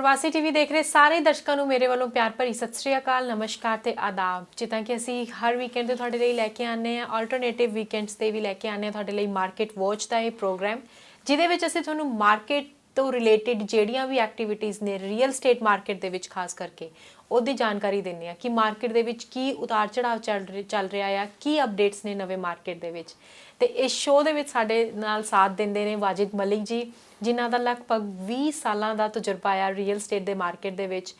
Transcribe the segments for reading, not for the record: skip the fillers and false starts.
ਪ੍ਰਵਾਸੀ ਟੀਵੀ ਦੇਖ ਰਹੇ ਸਾਰੇ ਦਰਸ਼ਕਾਂ ਨੂੰ ਮੇਰੇ ਵੱਲੋਂ ਪਿਆਰ ਭਰੀ ਸਤਿ ਸ੍ਰੀ ਅਕਾਲ, ਨਮਸਕਾਰ ਤੇ ਆਦਾਬ। ਜਿੱਦਾਂ ਕਿ ਅਸੀਂ ਹਰ ਵੀਕਐਂਡ ਤੇ ਤੁਹਾਡੇ ਲਈ ਲੈ ਕੇ ਆਉਂਦੇ ਆ, ਆਲਟਰਨੇਟਿਵ ਵੀਕਐਂਡਸ ਤੇ ਵੀ ਲੈ ਕੇ ਆਉਂਦੇ ਆ ਤੁਹਾਡੇ ਲਈ ਮਾਰਕੀਟ ਵਾਚ ਦਾ ਇਹ ਪ੍ਰੋਗਰਾਮ, ਜਿਹਦੇ ਵਿੱਚ ਅਸੀਂ ਤੁਹਾਨੂੰ ਮਾਰਕੀਟ ਤੋਂ ਰਿਲੇਟਡ ਜਿਹੜੀਆਂ ਵੀ ਐਕਟੀਵਿਟੀਜ਼ ਨੇ ਰੀਅਲ ਸਟੇਟ ਮਾਰਕੀਟ ਦੇ ਵਿੱਚ ਖਾਸ ਕਰਕੇ ਉਹਦੀ ਜਾਣਕਾਰੀ ਦਿੰਦੇ ਆ ਕਿ ਮਾਰਕੀਟ ਦੇ ਵਿੱਚ ਕੀ ਉਤਾਰ ਚੜਾਵ ਚੱਲ ਰਿਹਾ ਆ, ਕੀ ਅਪਡੇਟਸ ਨੇ ਨਵੇਂ ਮਾਰਕੀਟ ਦੇ ਵਿੱਚ। ਤੇ ਇਸ ਸ਼ੋਅ ਦੇ ਵਿੱਚ ਸਾਡੇ ਨਾਲ ਸਾਥ ਦਿੰਦੇ ਨੇ ਵਾਜਿਦ ਮਲਿਕ ਜੀ, ਜਿਨ੍ਹਾਂ ਦਾ ਲਗਭਗ 20 ਸਾਲਾਂ ਦਾ ਤਜਰਬਾ ਆ ਰੀਅਲ ਸਟੇਟ ਦੇ ਮਾਰਕੀਟ ਦੇ ਵਿੱਚ।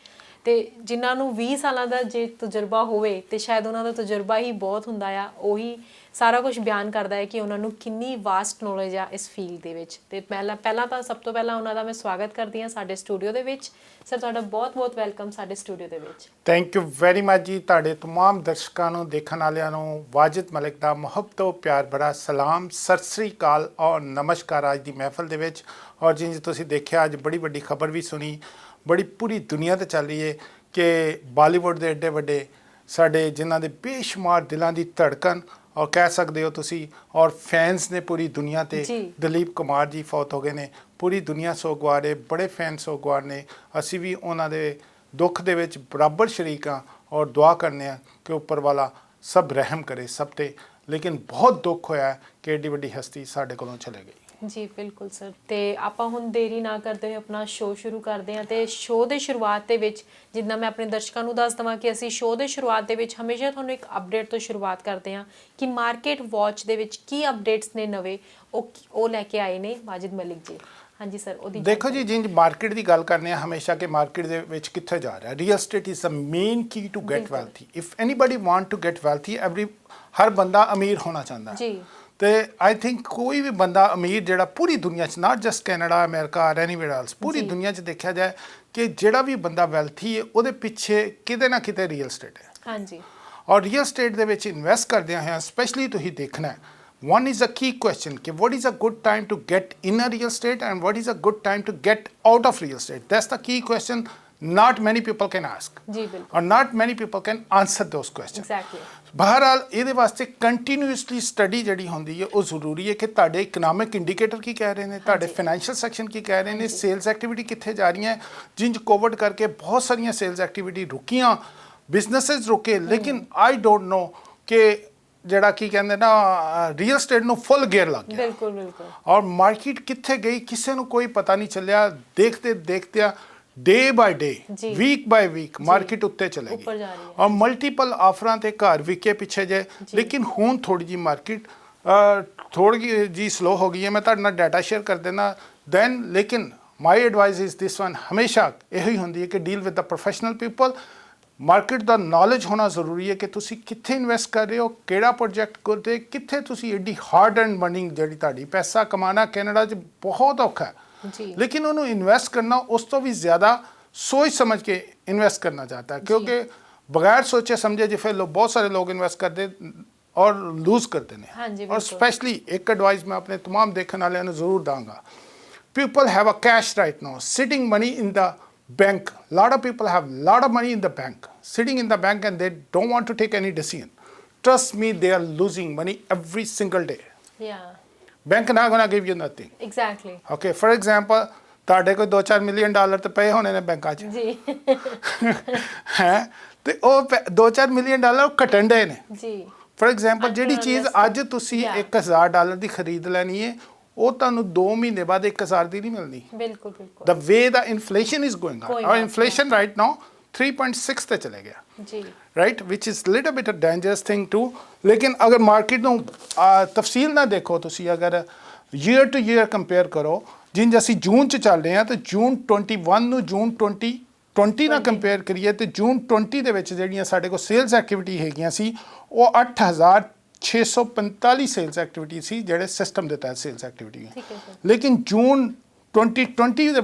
ਤੇ ਜਿਨ੍ਹਾਂ ਨੂੰ 20 ਸਾਲਾਂ ਦਾ ਜੇ ਤਜਰਬਾ ਹੋਵੇ ਤੇ ਸ਼ਾਇਦ ਉਹਨਾਂ ਦਾ ਤਜਰਬਾ ਹੀ ਬਹੁਤ ਹੁੰਦਾ ਆ, ਉਹੀ ਸਾਰਾ ਕੁਝ ਬਿਆਨ ਕਰਦਾ ਹੈ ਕਿ ਉਹਨਾਂ ਨੂੰ ਕਿੰਨੀ ਵਾਸਟ ਨੌਲੇਜ ਆ ਇਸ ਫੀਲਡ ਦੇ ਵਿੱਚ। ਤੇ ਪਹਿਲਾਂ ਤਾਂ ਸਭ ਤੋਂ ਪਹਿਲਾਂ ਉਹਨਾਂ ਦਾ ਮੈਂ ਸਵਾਗਤ ਕਰਦੀ ਹਾਂ ਸਾਡੇ ਸਟੂਡੀਓ ਦੇ ਵਿੱਚ। ਸਰ, ਤੁਹਾਡਾ ਬਹੁਤ-ਬਹੁਤ ਵੈਲਕਮ ਸਾਡੇ ਸਟੂਡੀਓ ਦੇ ਵਿੱਚ। ਥੈਂਕ ਯੂ ਵੈਰੀ ਮਚ ਜੀ। ਤੁਹਾਡੇ तमाम ਦਰਸ਼ਕਾਂ ਨੂੰ, ਦੇਖਣ ਵਾਲਿਆਂ ਨੂੰ ਵਾਜਿਦ ਮਲਿਕ ਦਾ ਮੁਹੱਬਤ ਤੇ ਪਿਆਰ ਭਰਾ ਸਲਾਮ, ਸਤਿ ਸ੍ਰੀ ਅਕਾਲ ਔਰ ਨਮਸਕਾਰ ਅੱਜ ਦੀ ਮਹਿਫਲ ਦੇ ਵਿੱਚ। ਔਰ ਜਿੰਜ ਤੁਸੀਂ ਦੇਖਿਆ ਅੱਜ ਬੜੀ ਵੱਡੀ ਖਬਰ ਵੀ ਸੁਣੀ, ਬੜੀ ਪੂਰੀ ਦੁਨੀਆ 'ਤੇ ਚੱਲ ਰਹੀ ਹੈ ਕਿ ਬਾਲੀਵੁੱਡ ਦੇ ਐਡੇ ਵੱਡੇ ਸਾਡੇ ਜਿਨ੍ਹਾਂ ਦੇ ਬੇਸ਼ੁਮਾਰ ਦਿਲਾਂ ਦੀ ਧੜਕਨ ਔਰ ਕਹਿ ਸਕਦੇ ਹੋ ਤੁਸੀਂ ਔਰ ਫੈਨਸ ਨੇ ਪੂਰੀ ਦੁਨੀਆ 'ਤੇ, ਦਲੀਪ ਕੁਮਾਰ ਜੀ ਫੌਤ ਹੋ ਗਏ ਨੇ। ਪੂਰੀ ਦੁਨੀਆ ਸੋਗਵਾਰ ਹੈ, ਬੜੇ ਫੈਨ ਸੋਗਵਾਰ ਨੇ। ਅਸੀਂ ਵੀ ਉਹਨਾਂ ਦੇ ਦੁੱਖ ਦੇ ਵਿੱਚ ਬਰਾਬਰ ਸ਼ਰੀਕ ਹਾਂ ਔਰ ਦੁਆ ਕਰਨੇ ਆ ਕਿ ਉੱਪਰ ਵਾਲਾ ਸਭ ਰਹਿਮ ਕਰੇ ਸਭ 'ਤੇ। ਲੇਕਿਨ ਬਹੁਤ ਦੁੱਖ ਹੋਇਆ ਕਿ ਐਡੀ ਵੱਡੀ ਹਸਤੀ ਸਾਡੇ ਕੋਲੋਂ ਚਲੇ ਗਈ। ਜੀ ਬਿਲਕੁਲ ਸਰ। ਤੇ ਆਪਾਂ ਹੁਣ ਦੇਰੀ ਨਾ ਕਰਦੇ ਹੋਏ ਆਪਣਾ ਸ਼ੋਅ ਸ਼ੁਰੂ ਕਰਦੇ ਹਾਂ। ਤੇ ਸ਼ੋਅ ਦੇ ਸ਼ੁਰੂਆਤ ਦੇ ਵਿੱਚ ਜਿੱਦਾਂ ਮੈਂ ਆਪਣੇ ਦਰਸ਼ਕਾਂ ਨੂੰ ਦੱਸ ਦੇਵਾਂ ਕਿ ਅਸੀਂ ਸ਼ੋਅ ਦੇ ਸ਼ੁਰੂਆਤ ਦੇ ਵਿੱਚ ਹਮੇਸ਼ਾ ਤੁਹਾਨੂੰ ਇੱਕ ਅਪਡੇਟ ਤੋਂ ਸ਼ੁਰੂਆਤ ਕਰਦੇ ਹਾਂ ਕਿ ਮਾਰਕੀਟ ਵਾਚ ਦੇ ਵਿੱਚ ਕੀ ਅਪਡੇਟਸ ਨੇ ਨਵੇਂ, ਉਹ ਲੈ ਕੇ ਆਏ ਨੇ ਵਾਜਿਦ ਮਲਿਕ ਜੀ। ਹਾਂਜੀ ਸਰ, ਉਹਦੀ ਦੇਖੋ ਜੀ, ਜਿੰਜ ਮਾਰਕੀਟ ਦੀ ਗੱਲ ਕਰਨੇ ਆ ਹਮੇਸ਼ਾ ਕਿ ਮਾਰਕੀਟ ਦੇ ਵਿੱਚ ਕਿੱਥੇ ਜਾ ਰਿਹਾ। Real estate is the main key to get wealthy. If anybody want to get wealthy, ਹਰ ਬੰਦਾ ਅਮੀਰ ਹੋਣਾ ਚਾਹੁੰਦਾ ਜੀ। ਤੇ ਆਈ ਥਿੰਕ ਕੋਈ ਵੀ ਬੰਦਾ ਅਮੀਰ ਜਿਹੜਾ ਪੂਰੀ ਦੁਨੀਆ 'ਚ, ਨਾਟ ਜਸਟ ਕੈਨੇਡਾ, ਅਮਰੀਕਾ ਔਰ ਐਨੀਵੇਅਰ ਐਲਸ, ਪੂਰੀ ਦੁਨੀਆ 'ਚ ਦੇਖਿਆ ਜਾਏ ਕਿ ਜਿਹੜਾ ਵੀ ਬੰਦਾ ਵੈਲਥੀ ਹੈ ਉਹਦੇ ਪਿੱਛੇ ਕਿਤੇ ਨਾ ਕਿਤੇ ਰੀਅਲ ਸਟੇਟ ਹੈ। ਹਾਂਜੀ। ਔਰ ਰੀਅਲ ਸਟੇਟ ਦੇ ਵਿੱਚ ਇਨਵੈਸਟ ਕਰਦਿਆਂ ਹੋਇਆਂ ਸਪੈਸ਼ਲੀ ਤੁਸੀਂ ਦੇਖਣਾ one is a key question कि what is a good time to get in a real estate and what is a good time to get out of real estate. That's the key question not many people can ask. जी बिल्कुल. Or not many people can answer those questions. Exactly. ਬਹਰਾਲ ਇਹਦੇ ਵਾਸਤੇ continuously study ਜਿਹੜੀ ਹੁੰਦੀ ਹੈ ਉਹ ਜ਼ਰੂਰੀ ਹੈ ਕਿ ਤੁਹਾਡੇ ਇਕਨੋਮਿਕ ਇੰਡੀਕੇਟਰ ਕੀ ਕਹਿ ਰਹੇ ਨੇ, ਤੁਹਾਡੇ ਫਾਈਨੈਂਸ਼ੀਅਲ ਸੈਕਸ਼ਨ ਕੀ ਕਹਿ ਰਹੇ ਨੇ, ਸੇਲਸ ਐਕਟੀਵਿਟੀ ਕਿੱਥੇ ਜਾ ਰਹੀਆਂ। ਜਿੰਜ ਕੋਵਿਡ ਕਰਕੇ ਬਹੁਤ ਸਾਰੀਆਂ ਸੇਲਸ ਐਕਟੀਵਿਟੀ ਰੁਕੀਆਂ, ਬਿਜ਼ਨੈਸਿਸ ਰੁਕੇ, ਲੇਕਿਨ ਆਈ ਡੋਂਟ ਨੋ ਕਿ ਜਿਹੜਾ ਕੀ ਕਹਿੰਦੇ ਨਾ ਰੀਅਲ ਸਟੇਟ ਨੂੰ ਫੁੱਲ ਗੇਅਰ ਲੱਗ ਗਿਆ। ਬਿਲਕੁਲ ਬਿਲਕੁਲ। ਔਰ ਮਾਰਕੀਟ ਕਿੱਥੇ ਗਈ ਕਿਸੇ ਨੂੰ ਕੋਈ ਪਤਾ ਨਹੀਂ ਚੱਲਿਆ। ਦੇਖਦੇ ਦੇਖਦਿਆਂ day by day, week by week market ਉੱਤੇ ਚਲੇ ਗਈ ਔਰ ਮਲਟੀਪਲ ਆਫਰਾਂ ਤੇ ਘਰ ਵਿਕੇ ਪਿੱਛੇ ਜੇ। ਲੇਕਿਨ ਹੁਣ ਥੋੜੀ ਜੀ ਮਾਰਕੀਟ ਥੋੜੀ ਜੀ ਸਲੋ ਹੋ ਗਈ ਹੈ। ਮੈਂ ਤੁਹਾਡੇ ਨਾਲ ਡਾਟਾ ਸ਼ੇਅਰ ਕਰ ਦੇਣਾ ਦੈਨ। ਲੇਕਿਨ ਮਾਈ ਐਡਵਾਈਸ ਇਜ਼ ਦਿਸ ਵਨ, ਹਮੇਸ਼ਾ ਇਹੀ ਹੁੰਦੀ ਹੈ ਕਿ deal with the professional people. Market the knowledge ਹੋਣਾ ਜ਼ਰੂਰੀ ਹੈ ਕਿ ਤੁਸੀਂ ਕਿੱਥੇ ਇਨਵੈਸਟ ਕਰ ਰਹੇ ਹੋ, ਕਿਹੜਾ ਪ੍ਰੋਜੈਕਟ ਕਰਦੇ, ਕਿੱਥੇ ਤੁਸੀਂ ਐਡੀ ਹਾਰਡ ਐਂਡ ਮਨੀ ਜਿਹੜੀ ਤੁਹਾਡੀ ਪੈਸਾ ਕਮਾਉਣਾ ਕੈਨੇਡਾ 'ਚ ਬਹੁਤ ਔਖਾ ਹੈ। ਲੇਕਿਨ ਉਹਨੂੰ ਇਨਵੈਸਟ ਕਰਨਾ ਉਸ ਤੋਂ ਵੀ ਜ਼ਿਆਦਾ ਸੋਚ ਸਮਝ ਕੇ ਇਨਵੈਸਟ ਕਰਨਾ ਚਾਹਤਾ ਹੈ, ਕਿਉਂਕਿ ਬਗੈਰ ਸੋਚੇ ਸਮਝੇ ਜਿਵੇਂ ਬਹੁਤ ਸਾਰੇ ਲੋਕ ਇਨਵੈਸਟ ਕਰਦੇ ਔਰ ਲੂਜ਼ ਕਰਦੇ ਨੇ। ਔਰ ਸਪੈਸ਼ਲੀ ਇੱਕ ਐਡਵਾਈਸ ਮੈਂ ਆਪਣੇ तमाम ਦੇਖਣ ਵਾਲਿਆਂ ਨੂੰ ਜ਼ਰੂਰ ਦਾਂਗਾ। People have a cash right now sitting money in the bank. Lot of people have lot of money in the bank, sitting in the bank, and they don't want to take any decision. Trust me, they are losing money every single day. Yeah. Bank not gonna give you nothing. Exactly. Okay, for example, ਤੁਹਾਡੇ ਕੋਈ 2-4 million dollar ਤੇ ਪਏ ਹੋਣੇ ਨੇ ਬੈਂਕਾਂ 'ਚ ਜੀ ਹੈ, ਤੇ ਉਹ 2-4 ਮਿਲੀਅਨ ਡਾਲਰ ਘਟਣ ਦੇ ਨੇ ਜੀ। ਫੋਰ ਐਗਜ਼ਾਮਪਲ ਜਿਹੜੀ ਚੀਜ਼ ਅੱਜ ਤੁਸੀਂ 1000 ਡਾਲਰ ਦੀ ਖਰੀਦ ਲੈਣੀ ਹੈ ਉਹ ਤੁਹਾਨੂੰ 2 ਮਹੀਨੇ ਬਾਅਦ 1000 ਦੀ ਨਹੀਂ ਮਿਲਣੀ। ਬਿਲਕੁਲ ਬਿਲਕੁਲ। The way the inflation is going on, ਔਰ ਇਨਫਲੇਸ਼ਨ ਰਾਈਟ ਨਾਓ 3.6 ਤੇ ਚਲੇ ਗਿਆ ਜੀ, right, which is little bit a dangerous thing too. ਲੇਕਿਨ ਅਗਰ ਮਾਰਕੀਟ ਨੂੰ ਤਫਸੀਲ ਨਾਲ ਦੇਖੋ ਤੁਸੀਂ, ਅਗਰ ਈਅਰ ਟੂ ਈਅਰ ਕੰਪੇਅਰ ਕਰੋ, ਜਿੰਜ ਅਸੀਂ ਜੂਨ 'ਚ ਚੱਲ ਰਹੇ ਹਾਂ ਤੇ ਜੂਨ 21 ਨੂੰ ਜੂਨ 2020 ਨਾਲ ਕੰਪੇਅਰ ਕਰੀਏ ਤੇ ਜੂਨ 20 ਦੇ ਵਿੱਚ ਜਿਹੜੀਆਂ ਸਾਡੇ ਕੋਲ ਸੇਲਸ ਐਕਟੀਵਿਟੀ ਹੈਗੀਆਂ ਸੀ ਉਹ 8645 ਸੇਲਸ ਐਕਟੀਵਿਟੀ ਸੀ, ਜਿਹੜੇ ਸਿਸਟਮ ਦੇ ਤਹਿਤ ਸੇਲਸ ਐਕਟੀਵਿਟੀ ਹੈ। ਲੇਕਿਨ ਜੂਨ 2020 ਦੇ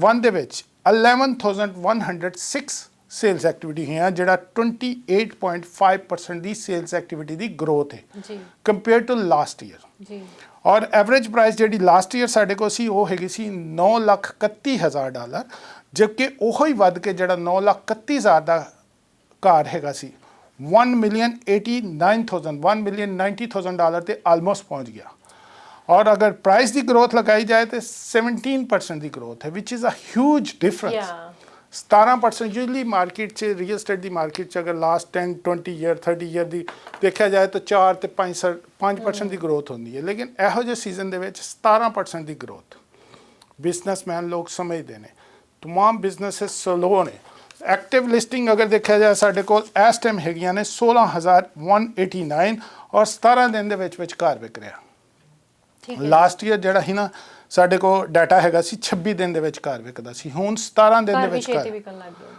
1 ਦੇ ਵਿੱਚ 11106 ਸੇਲਸ ਐਕਟੀਵਿਟੀ ਹੈ, ਜਿਹੜਾ 28.5% ਦੀ ਸੇਲਸ ਐਕਟੀਵਿਟੀ ਦੀ ਗਰੋਥ ਹੈ ਕੰਪੇਅਰ ਟੂ ਲਾਸਟ ਈਅਰ। ਔਰ ਐਵਰੇਜ ਪ੍ਰਾਈਸ ਜਿਹੜੀ ਲਾਸਟ ਈਅਰ ਸਾਡੇ ਕੋਲ ਸੀ ਉਹ ਹੈਗੀ ਸੀ $9,31,000, ਜਦਕਿ ਉਹ ਹੀ ਵੱਧ ਕੇ ਜਿਹੜਾ $9,31,000 ਦਾ ਘਰ ਹੈਗਾ ਸੀ $1,89,000 ਤੇ ਆਲਮੋਸਟ ਪਹੁੰਚ ਗਿਆ। और अगर प्राइस की ग्रोथ लगाई जाए तो 17% की ग्रोथ है, which is a huge difference. 17% usually market 'ਚ ਰੀਅਲ ਸਟੇਟ ਦੀ ਮਾਰਕੀਟ 'ਚ ਅਗਰ ਲਾਸਟ 10 20 ਈਅਰ 30 ਈਅਰ ਦੀ ਦੇਖਿਆ ਜਾਏ ਤਾਂ 4 ਤੇ 5% ਦੀ ਗਰੋਥ ਹੁੰਦੀ ਹੈ, ਲੇਕਿਨ ਇਹੋ ਜਿਹੇ ਸੀਜ਼ਨ ਦੇ ਵਿੱਚ 17% ਦੀ ਗਰੋਥ ਬਿਜ਼ਨਸਮੈਨ ਲੋਕ ਸਮਝਦੇ ਨੇ। तमाम ਬਿਜ਼ਨੈਸਿਸ ਸਲੋ ਨੇ। ਐਕਟਿਵ ਲਿਸਟਿੰਗ ਅਗਰ ਦੇਖਿਆ ਜਾਏ ਸਾਡੇ ਕੋਲ ਇਸ ਟਾਈਮ ਹੈਗੀਆਂ ਨੇ 16,189 ਔਰ 17 ਦਿਨ ਦੇ ਵਿੱਚ ਘਰ ਵਿਕ ਰਿਹਾ। ਲਾਸਟ ਈਅਰ ਜਿਹੜਾ ਸੀ ਨਾ ਸਾਡੇ ਕੋਲ ਡਾਟਾ ਹੈਗਾ ਸੀ 26 ਦਿਨ ਦੇ ਵਿੱਚ ਘਰ ਵਿਕਦਾ ਸੀ, ਹੁਣ 17 ਦਿਨ ਦੇ ਵਿੱਚ ਘਰ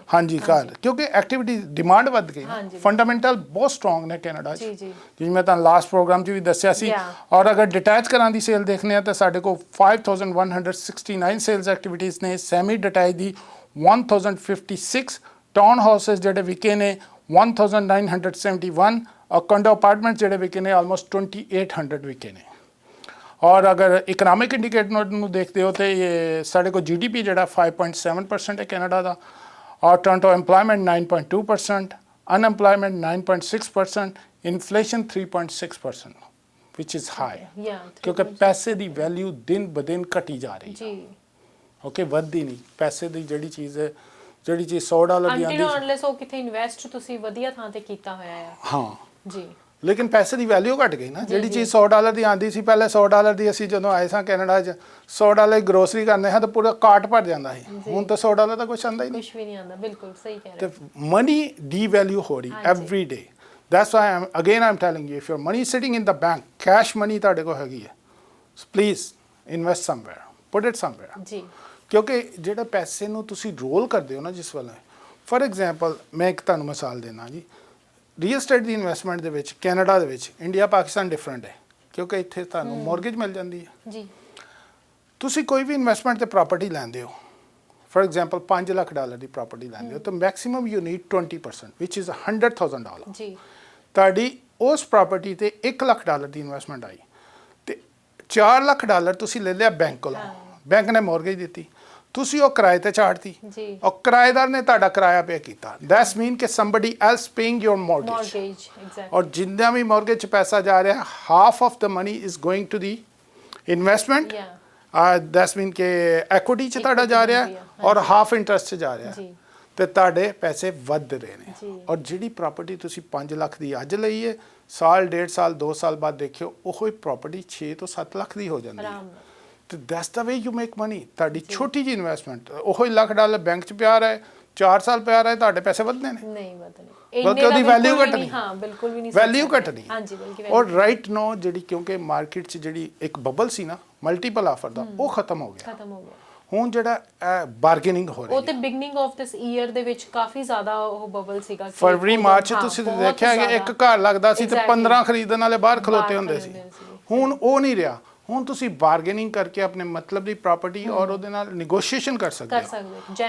ਹਾਂਜੀ ਘਰ, ਕਿਉਂਕਿ ਐਕਟੀਵਿਟੀ ਡਿਮਾਂਡ ਵੱਧ ਗਈ, ਫੰਡਾਮੈਂਟਲ ਬਹੁਤ ਸਟਰੋਂਗ ਨੇ ਕੈਨੇਡਾ 'ਚ, ਜਿਵੇਂ ਮੈਂ ਤੁਹਾਨੂੰ ਲਾਸਟ ਪ੍ਰੋਗਰਾਮ 'ਚ ਵੀ ਦੱਸਿਆ ਸੀ। ਔਰ ਅਗਰ ਡਿਟੈਚ ਘਰਾਂ ਦੀ ਸੇਲ ਦੇਖਦੇ ਆ ਤਾਂ ਸਾਡੇ ਕੋਲ 5169 ਸੇਲਸ ਐਕਟੀਵਿਟੀਜ਼ ਨੇ, ਸੈਮੀ ਡਿਟੈਚ ਦੀ 1056, ਟਾਊਨ ਹਾਊਸਿਸ ਜਿਹੜੇ ਵਿਕੇ ਨੇ 1971 ਔਰ ਕੰਡੋ ਅਪਾਰਟਮੈਂਟ ਜਿਹੜੇ ਵਿਕੇ ਨੇ ਆਲਮੋਸਟ 2800 ਵਿਕੇ ਨੇ। ਔਰ ਅਗਰ ਇਕਨੋਮਿਕ ਇੰਡੀਕੇਟਰ ਨੂੰ ਦੇਖਦੇ ਹੋ ਤਾਂ ਇਹ ਸਾਡੇ ਕੋਲ GDP ਜਿਹੜਾ 5.7% ਹੈ ਕੈਨੇਡਾ ਦਾ, ਔਰ Toronto employment 9.2%, unemployment 9.6%, inflation 3.6%, which is high, ਕਿਉਂਕਿ ਪੈਸੇ ਦੀ ਵੈਲਿਊ ਦਿਨ ਬ ਦਿਨ ਘਟੀ ਜਾ ਰਹੀ ਹੈ। ਓਕੇ, ਵੱਧਦੀ ਨਹੀਂ। ਪੈਸੇ ਦੀ ਜਿਹੜੀ ਚੀਜ਼ ਹੈ, ਜਿਹੜੀ ਚੀਜ਼ $100 ਦੀ ਆਉਂਦੀ ਅਨਲੈਸ ਉਹ ਕਿਤੇ ਇਨਵੈਸਟ ਤੁਸੀਂ ਵਧੀਆ ਥਾਂ ਤੇ ਕੀਤਾ ਹੋਇਆ ਹੈ। ਹਾਂ ਜੀ, ਲੇਕਿਨ ਪੈਸੇ ਦੀ ਵੈਲਿਊ ਘਟ ਗਈ ਨਾ। ਜਿਹੜੀ ਚੀਜ਼ $100 ਦੀ ਆਉਂਦੀ ਸੀ ਪਹਿਲੇ, $100 ਦੀ ਅਸੀਂ ਜਦੋਂ ਆਏ ਸਾਂ ਕੈਨੇਡਾ 'ਚ $100 ਦੀ ਗਰੋਸਰੀ ਕਰਨੇ ਹਾਂ ਤਾਂ ਪੂਰਾ ਕਾਰਟ ਭਰ ਜਾਂਦਾ ਸੀ, ਹੁਣ ਤਾਂ $100 ਦਾ ਕੁਛ ਆਉਂਦਾ ਹੀ ਨਹੀਂ, ਕੁਛ ਵੀ ਨਹੀਂ ਆਉਂਦਾ। ਬਿਲਕੁਲ ਸਹੀ ਕਹਿ ਰਹੇ ਤੇ ਮਨੀ ਡੀਵੈਲਿਊ ਹੋ ਰਹੀ every day. That's why I'm telling you, if your money is sitting in the bank, cash money ਤੁਹਾਡੇ ਕੋਲ ਹੈਗੀ ਹੈ, please invest somewhere, put it somewhere. ਜੀ, ਕਿਉਂਕਿ ਜਿਹੜੇ ਪੈਸੇ ਨੂੰ ਤੁਸੀਂ ਰੋਲ ਕਰਦੇ ਹੋ ਨਾ ਜਿਸ ਵੇਲੇ, ਫॉर ਐਗਜ਼ਾਮਪਲ ਮੈਂ ਇੱਕ ਤੁਹਾਨੂੰ ਮਿਸਾਲ ਦੇਣਾ ਜੀ, ਰੀਅਲ ਸਟੇਟ ਦੀ ਇਨਵੈਸਟਮੈਂਟ ਦੇ ਵਿੱਚ ਕੈਨੇਡਾ ਦੇ ਵਿੱਚ ਇੰਡੀਆ ਪਾਕਿਸਤਾਨ ਡਿਫਰੈਂਟ ਹੈ, ਕਿਉਂਕਿ ਇੱਥੇ ਤੁਹਾਨੂੰ ਮੌਰਗੇਜ ਮਿਲ ਜਾਂਦੀ ਹੈ। ਜੀ, ਤੁਸੀਂ ਕੋਈ ਵੀ ਇਨਵੈਸਟਮੈਂਟ ਤੇ ਪ੍ਰਾਪਰਟੀ ਲੈਂਦੇ ਹੋ, for example $5 lakh the property ਲੈਂਦੇ ਹੋ ਤਾਂ maximum you need 20%, which is $100,000। ਜੀ, ਤੁਹਾਡੀ ਉਸ ਪ੍ਰਾਪਰਟੀ ਤੇ $1 ਲੱਖ ਦੀ ਇਨਵੈਸਟਮੈਂਟ ਆਈ ਤੇ $4 ਲੱਖ ਤੁਸੀਂ ਲੈ ਲਿਆ ਬੈਂਕ ਕੋਲੋਂ, ਬੈਂਕ ਨੇ ਮੌਰਗੇਜ ਦਿੱਤੀ, ਤੁਸੀਂ ਉਹ ਕਿਰਾਏ ਤੇ ਚਾੜਤੀ, ਔਰ ਕਿਰਾਏਦਾਰ ਨੇ ਤੁਹਾਡਾ ਕਿਰਾਇਆ ਪੇ ਕੀਤਾ। ਦੈਟਸ ਮੀਨ ਕਿ somebody else paying your mortgage, ਔਰ ਜਿੰਨਾ ਵੀ ਮੌਰਗੇਜ 'ਚ ਪੈਸਾ ਜਾ ਰਿਹਾ, half of the money is going to the investment. That's mean ਕਿ ਐਕੁਇਟੀ 'ਚ ਤੁਹਾਡਾ ਜਾ ਰਿਹਾ ਔਰ ਹਾਫ ਇੰਟਰਸਟ 'ਚ ਜਾ ਰਿਹਾ, ਤੇ ਤੁਹਾਡੇ ਪੈਸੇ ਵੱਧ ਰਹੇ ਨੇ। ਔਰ ਜਿਹੜੀ ਪ੍ਰਾਪਰਟੀ ਤੁਸੀਂ 5 ਲੱਖ ਦੀ ਅੱਜ ਲਈ ਹੈ, ਸਾਲ 1.5 ਸਾਲ 2 ਸਾਲ ਬਾਅਦ ਦੇਖਿਓ ਉਹ ਹੀ ਪ੍ਰਾਪਰਟੀ 6 ਤੋਂ 7 ਲੱਖ ਦੀ ਹੋ ਜਾਂਦੀ ਹੈ। ਤੇ that's the way you make money. ਤੁਹਾਡੀ ਛੋਟੀ ਜਿਹੀ ਇਨਵੈਸਟਮੈਂਟ ਉਹ ਹੀ $1 ਬੈਂਕ 'ਚ ਪਿਆ ਰਹੇ, 4 ਸਾਲ ਪਿਆ ਰਹੇ, ਤੁਹਾਡੇ ਪੈਸੇ ਵਧਨੇ ਨੇ? ਨਹੀਂ ਵਧਣੇ, ਬਲਕਿ ਉਹਦੀ ਵੈਲਿਊ ਘਟਣੀ। ਹਾਂ, ਬਿਲਕੁਲ ਵੀ ਨਹੀਂ, ਵੈਲਿਊ ਘਟਣੀ। ਹਾਂਜੀ, ਬਲਕਿ ਔਰ ਰਾਈਟ ਨਾਓ ਜਿਹੜੀ, ਕਿਉਂਕਿ ਮਾਰਕੀਟ 'ਚ ਜਿਹੜੀ ਇੱਕ ਬਬਲ ਸੀ ਨਾ ਮਲਟੀਪਲ ਆਫਰ ਦਾ, ਉਹ ਖਤਮ ਹੋ ਗਿਆ। ਹੁਣ ਜਿਹੜਾ ਬਾਰਗੇਨਿੰਗ ਹੋ ਰਹੀ ਹੈ, ਉਹ ਤੇ ਬਿਗਨਿੰਗ ਆਫ ਦਿਸ ਈਅਰ ਦੇ ਵਿੱਚ ਕਾਫੀ ਜ਼ਿਆਦਾ ਉਹ ਬਬਲ ਸੀਗਾ। ਫਰਵਰੀ ਮਾਰਚ ਤੁਸੀਂ ਦੇਖਿਆ ਕਿ ਇੱਕ ਘਰ ਲੱਗਦਾ ਸੀ ਤੇ 15 ਖਰੀਦਣ ਵਾਲੇ ਬਾਹਰ ਖਲੋਤੇ ਹੁੰਦੇ ਸੀ, ਹੁਣ ਉਹ ਨਹੀਂ ਰਿਹਾ। ਹੁਣ ਤੁਸੀਂ ਬਾਰਗੇਨਿੰਗ ਕਰਕੇ ਆਪਣੇ ਮਤਲਬ ਦੀ ਪ੍ਰਾਪਰਟੀ ਔਰ ਉਹਦੇ ਨਾਲ ਨੈਗੋਸ਼ੀਏਸ਼ਨ ਕਰ ਸਕਦੇ ਹੋ,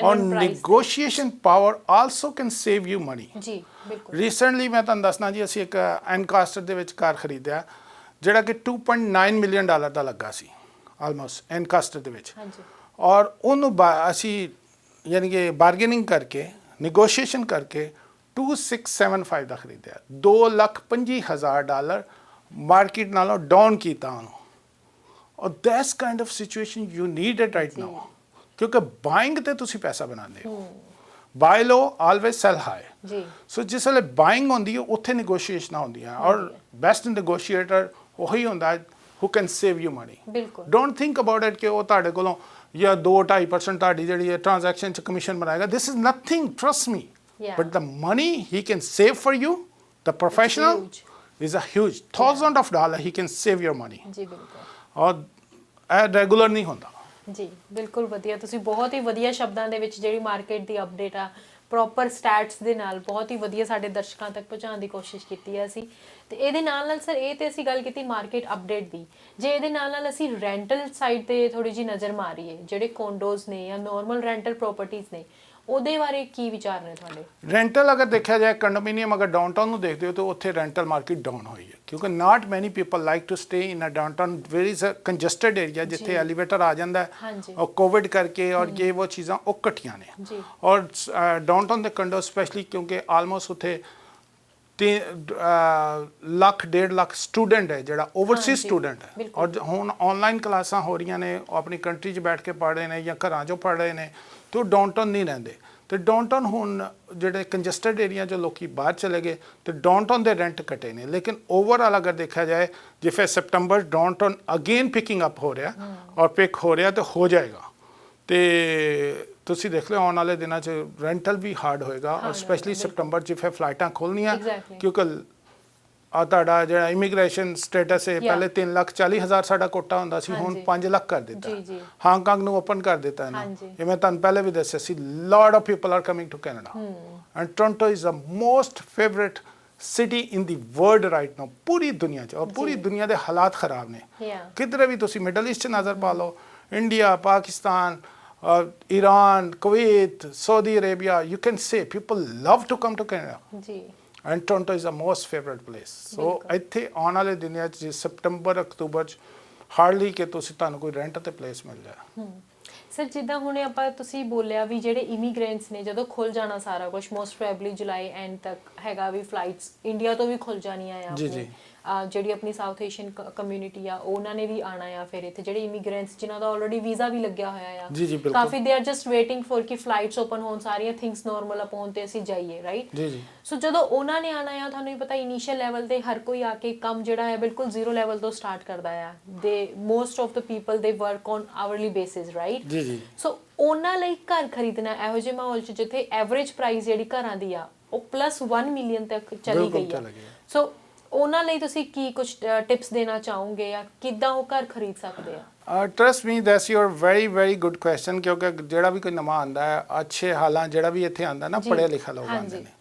ਔਰ negotiation power also can save you money. ਜੀ, ਬਿਲਕੁਲ। ਰੀਸੈਂਟਲੀ ਮੈਂ ਤੁਹਾਨੂੰ ਦੱਸਣਾ ਜੀ, ਅਸੀਂ ਇੱਕ ਐਨਕਾਸਟਰ ਦੇ ਵਿੱਚ ਕਾਰ ਖਰੀਦਿਆ ਜਿਹੜਾ ਕਿ $2.9 ਮਿਲੀਅਨ ਦਾ ਲੱਗਾ ਸੀ ਆਲਮੋਸਟ ਐਨਕਾਸਟਰ ਦੇ ਵਿੱਚ, ਔਰ ਉਹਨੂੰ ਅਸੀਂ ਯਾਨੀ ਕਿ ਬਾਰਗੇਨਿੰਗ ਕਰਕੇ ਨੈਗੋਸ਼ੀਏਸ਼ਨ ਕਰਕੇ 2675 ਦਾ ਖਰੀਦਿਆ, $2,25,000 ਮਾਰਕੀਟ ਨਾਲੋਂ ਡਾਊਨ ਕੀਤਾ ਉਹਨੂੰ। ਔਰ that's kind of situation you need it right now, ਕਿਉਂਕਿ ਬਾਇੰਗ ਤੇ ਤੁਸੀਂ ਪੈਸਾ ਬਣਾਉਂਦੇ ਹੋ, ਬਾਈ ਲੋ ਆਲਵੇਜ਼ ਸੈਲ ਹਾਈ। ਜੀ, ਸੋ ਜਿਸ ਵੇਲੇ ਬਾਇੰਗ ਹੁੰਦੀ ਹੈ ਉੱਥੇ ਨੈਗੋਸ਼ੀਏਸ਼ਨਾਂ ਹੁੰਦੀਆਂ, ਔਰ ਬੈਸਟ ਨੈਗੋਸ਼ੀਏਟਰ ਉਹੀ ਹੁੰਦਾ who can save you money. ਬਿਲਕੁਲ, ਡੋਂਟ ਥਿੰਕ ਅਬਾਊਟ ਇਟ ਕਿ ਉਹ ਤੁਹਾਡੇ ਕੋਲੋਂ ਜਾਂ 2-2.5% ਤੁਹਾਡੀ ਜਿਹੜੀ ਹੈ ਟ੍ਰਾਂਜੈਕਸ਼ਨ 'ਚ ਕਮਿਸ਼ਨ ਬਣਾਏਗਾ। This is nothing, trust me, but the money he can save for you, the professional is a huge $1,000 of dollar he can save your money। ਜੀ, ਬਿਲਕੁਲ। ਔਰ ਇਹ ਰੈਗੂਲਰ ਨਹੀਂ ਹੁੰਦਾ। ਜੀ, ਬਿਲਕੁਲ ਵਧੀਆ। ਤੁਸੀਂ ਬਹੁਤ ਹੀ ਵਧੀਆ ਸ਼ਬਦਾਂ ਦੇ ਵਿੱਚ ਜਿਹੜੀ ਮਾਰਕੀਟ ਦੀ ਅਪਡੇਟ ਆ ਪ੍ਰੋਪਰ ਸਟੈਟਸ ਦੇ ਨਾਲ ਬਹੁਤ ਹੀ ਵਧੀਆ ਸਾਡੇ ਦਰਸ਼ਕਾਂ ਤੱਕ ਪਹੁੰਚਾਉਣ ਦੀ ਕੋਸ਼ਿਸ਼ ਕੀਤੀ ਹੈ ਅਸੀਂ। ਤੇ ਇਹਦੇ ਨਾਲ ਸਰ ਇਹ ਤੇ ਅਸੀਂ ਗੱਲ ਕੀਤੀ ਮਾਰਕੀਟ ਅਪਡੇਟ ਦੀ, ਜੇ ਇਹਦੇ ਨਾਲ ਅਸੀਂ ਰੈਂਟਲ ਸਾਈਡ ਤੇ ਥੋੜੀ ਜੀ ਨਜ਼ਰ ਮਾਰੀਏ, ਜਿਹੜੇ ਕੋਂਡੋਜ਼ ਨੇ ਜਾਂ ਨਾਰਮਲ ਰੈਂਟਲ ਪ੍ਰਾਪਰਟੀਆਂ ਨੇ, ਉਹਦੇ ਬਾਰੇ ਕੀ ਵਿਚਾਰ ਨੇ ਤੁਹਾਡੇ? ਰੈਂਟਲ ਅਗਰ ਦੇਖਿਆ ਜਾਏ, ਕੰਡੋਮੀਨੀਅਮ ਅਗਰ ਡਾਊਨਟਾਊਨ ਨੂੰ ਦੇਖਦੇ ਹੋ ਤਾਂ ਉੱਥੇ ਰੈਂਟਲ ਮਾਰਕੀਟ ਡਾਊਨ ਹੋਈ ਹੈ, ਕਿਉਂਕਿ not many people like to stay in a downtown where is a congested area, ਜਿੱਥੇ ਐਲੀਵੇਟਰ ਆ ਜਾਂਦਾ ਹੈ, ਔਰ ਕੋਵਿਡ ਕਰਕੇ ਔਰ ਇਹ ਉਹ ਚੀਜ਼ਾਂ ਉਹ ਘਟੀਆਂ ਨੇ। ਔਰ ਡਾਊਨਟਾਊਨ ਦੇ ਕੰਡੋ ਸਪੈਸ਼ਲੀ ਕਿਉਂਕਿ ਆਲਮੋਸਟ ਉੱਥੇ 1.5 ਲੱਖ ਸਟੂਡੈਂਟ ਹੈ ਜਿਹੜਾ ਓਵਰਸੀਜ਼ ਸਟੂਡੈਂਟ ਹੈ, ਔਰ ਹੁਣ ਆਨਲਾਈਨ ਕਲਾਸਾਂ ਹੋ ਰਹੀਆਂ ਨੇ, ਉਹ ਆਪਣੀ ਕੰਟਰੀ 'ਚ ਬੈਠ ਕੇ ਪੜ੍ਹ ਰਹੇ ਨੇ ਜਾਂ ਘਰਾਂ 'ਚੋਂ ਪੜ੍ਹ ਰਹੇ ਨੇ, ਤੇ ਉਹ ਡਾਊਨਟਾਊਨ ਨਹੀਂ ਰਹਿੰਦੇ। ਤੇ ਡਾਊਨਟਾਊਨ ਹੁਣ ਜਿਹੜੇ ਕੰਜਸਟਡ ਏਰੀਆ 'ਚੋਂ ਲੋਕੀ ਬਾਹਰ ਚਲੇ ਗਏ ਤੇ ਡਾਊਨਟਾਊਨ ਦੇ ਰੈਂਟ ਘਟੇ ਨੇ, ਲੇਕਿਨ ਓਵਰਆਲ ਅਗਰ ਦੇਖਿਆ ਜਾਏ ਜਿਵੇਂ September downtown again picking up ਹੋ ਰਿਹਾ ਔਰ ਪਿਕ ਹੋ ਰਿਹਾ ਤੇ ਹੋ ਜਾਏਗਾ। ਤੇ ਤੁਸੀਂ ਦੇਖ ਲਿਓ ਆਉਣ ਵਾਲੇ ਦਿਨਾਂ 'ਚ ਰੈਂਟਲ ਵੀ ਹਾਰਡ ਹੋਏਗਾ ਔਰ ਸਪੈਸ਼ਲੀ ਸੈਪਟੰਬਰ 'ਚ ਫਿਰ ਫਲਾਈਟਾਂ ਖੋਲ੍ਹਣੀਆਂ ਕਿਉਂਕਿ ਆ ਤੁਹਾਡਾ ਜਿਹੜਾ ਇਮੀਗ੍ਰੇਸ਼ਨ ਸਟੇਟਸ ਹੈ ਪਹਿਲੇ 3,40,000 ਸਾਡਾ ਕੋਟਾ ਹੁੰਦਾ ਸੀ, ਹੁਣ 5 ਲੱਖ ਕਰ ਦਿੱਤਾ। ਹਾਂਗਕਾਂਗ ਨੂੰ ਓਪਨ ਕਰ ਦਿੱਤਾ ਇਹਨਾਂ, ਇਹ ਮੈਂ ਤੁਹਾਨੂੰ ਪਹਿਲੇ ਵੀ ਦੱਸਿਆ ਸੀ। Lot of people are coming to Canada and Toronto is the most favourite city in the world right now, ਪੂਰੀ ਦੁਨੀਆ 'ਚ। ਔਰ ਪੂਰੀ ਦੁਨੀਆ ਦੇ ਹਾਲਾਤ ਖਰਾਬ ਨੇ, ਕਿਧਰੇ ਵੀ ਤੁਸੀਂ ਮਿਡਲ ਈਸਟ 'ਚ ਨਜ਼ਰ ਪਾ ਲਓ, India, Pakistan, Iran, Kuwait, Saudi Arabia, you can say people love to come to Canada. And Toronto is the most favorite place. So ਇੱਥੇ ਆਉਣ ਵਾਲੇ ਦਿਨਾਂ 'ਚ ਸਤੰਬਰ ਅਕਤੂਬਰ 'ਚ ਹਾਰਡਲੀ ਕਿ ਤੁਹਾਨੂੰ ਕੋਈ ਰੈਂਟ ਤੇ ਪਲੇਸ ਮਿਲ ਜਾਏ। ਸਰ ਜਿੱਦਾਂ ਹੁਣ ਆਪਾਂ ਤੁਸੀਂ ਬੋਲਿਆ ਵੀ ਜਿਹੜੇ ਇਮੀਗ੍ਰੈਂਟਸ ਨੇ ਜਦੋਂ ਖੁੱਲ ਜਾਣਾ ਸਾਰਾ ਕੁਝ ਮੋਸਟ ਪ੍ਰੋਬੇਬਲੀ ਜੁਲਾਈ ਐਂਡ ਤੱਕ ਹੈਗਾ ਵੀ ਫਲਾਈਟਸ ਇੰਡੀਆ ਤੋਂ ਵੀ ਖੁੱਲ ਜਾਣੀਆਂ ਆ ਆਪਣੀ ਜਿਹੜੀ ਆਪਣੀ ਸਾਊਥ ਏਸ਼ੀਅਨ ਕਮਿਊਨਿਟੀ ਆ ਉਹਨਾਂ ਨੇ ਵੀ ਆਣਾ ਆ ਫਿਰ ਇੱਥੇ ਜਿਹੜੇ ਇਮੀਗ੍ਰੈਂਟਸ ਜਿਨ੍ਹਾਂ ਦਾ ਆਲਰੇਡੀ ਵੀਜ਼ਾ ਵੀ ਲੱਗਿਆ ਹੋਇਆ ਆ ਕਾਫੀ they are just waiting for ਕਿ ਫਲਾਈਟਸ ਓਪਨ ਹੋਣ, ਸਾਰੀਆਂ ਥਿੰਗਸ ਨਾਰਮਲ ਅਪੋਨ ਤੇ ਅਸੀਂ ਜਾਈਏ, ਰਾਈਟ? ਸੋ ਜਦੋਂ ਉਹਨਾਂ ਨੇ ਆਣਾ ਆ ਤੁਹਾਨੂੰ ਵੀ ਪਤਾ ਇਨੀਸ਼ੀਅਲ ਲੈਵਲ ਤੇ ਹਰ ਕੋਈ ਆ ਕੇ ਕੰਮ ਜਿਹੜਾ ਹੈ ਬਿਲਕੁਲ ਜ਼ੀਰੋ ਲੈਵਲ ਤੋਂ ਸਟਾਰਟ ਕਰਦਾ ਆ। ਦੇ ਮੋਸਟ ਆਫ ਦ ਪੀਪਲ ਦੇ ਵਰਕ ਔਨ ਆਵਰਲੀ ਬੇਸਿਸ, ਰਾਈਟ? ਸੋ ਉਹਨਾਂ ਲਈ ਘਰ ਖਰੀਦਣਾ ਇਹੋ ਜਿਹੇ ਮਾਹੌਲ 'ਚ ਜਿੱਥੇ ਐਵਰੇਜ ਪ੍ਰਾਈਸ ਜਿਹੜੀ ਘਰਾਂ ਦੀ ਆ ਉਹ +1 ਮਿਲੀਅਨ ਤੱਕ ਚਲੀ ਗਈ ਆ। ਸੋ ਉਹਨਾਂ ਲਈ ਤੁਸੀਂ ਕੀ ਕੁਝ ਟਿਪਸ ਦੇਣਾ ਚਾਹੋਗੇ ਜਾਂ ਕਿੱਦਾਂ ਉਹ ਘਰ ਖਰੀਦ ਸਕਦੇ ਆ? Trust me that's your very good question, ਕਿਉਂਕਿ ਜਿਹੜਾ ਵੀ ਕੋਈ ਨਵਾਂ ਆਉਂਦਾ ਹੈ ਅੱਛੇ ਹਾਲਾਂ ਜਿਹੜਾ ਵੀ ਇੱਥੇ ਆਉਂਦਾ ਨਾ ਪੜ੍ਹੇ ਲਿਖੇ ਲੋਕ ਆਉਂਦੇ ਨੇ।